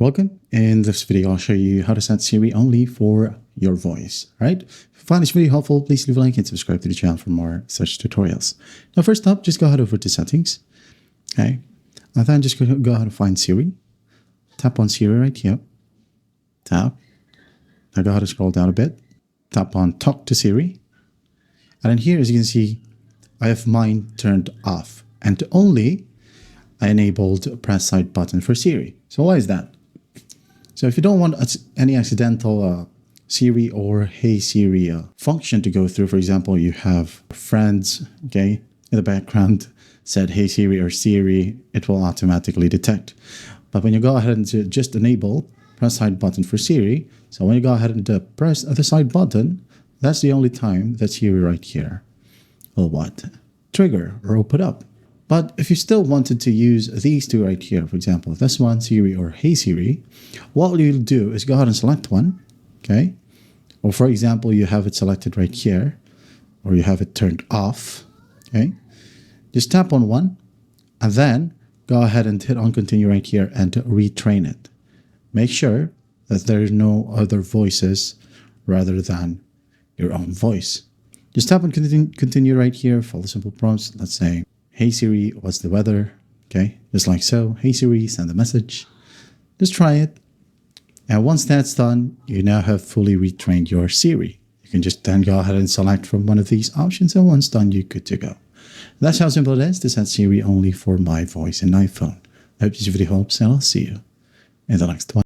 Welcome. In this video, I'll show you how to set Siri only for your voice, right? If you find this video helpful, please leave a like and subscribe to the channel for more such tutorials. Now, first up, just go ahead over to settings, okay? And then just go ahead and find Siri. Tap on Siri right here. Tap. Now go ahead and scroll down a bit. Tap on Talk to Siri. And then here, as you can see, I have mine turned off. And only I enabled press side button for Siri. So why is that? So if you don't want any accidental Siri or Hey Siri function to go through, for example, you have friends, okay, in the background said Hey Siri or Siri, it will automatically detect. But when you go ahead and just enable press side button for Siri, so when you go ahead and press the side button, that's the only time that Siri right here will what? Trigger or open up. But if you still wanted to use these two right here, for example, this one, Siri or Hey Siri, what you'll do is go ahead and select one, okay? Or for example, you have it selected right here, or you have it turned off, okay? Just tap on one, and then go ahead and hit on continue right here and retrain it. Make sure that there is no other voices rather than your own voice. Just tap on continue right here, follow simple prompts. Let's say, Hey Siri, what's the weather? Okay, just like so. Hey Siri, send a message. Just try it. And once that's done, you now have fully retrained your Siri. You can just then go ahead and select from one of these options, and once done, you're good to go. That's how simple it is to set Siri only for my voice in iPhone. I hope this video helps, and I'll see you in the next one.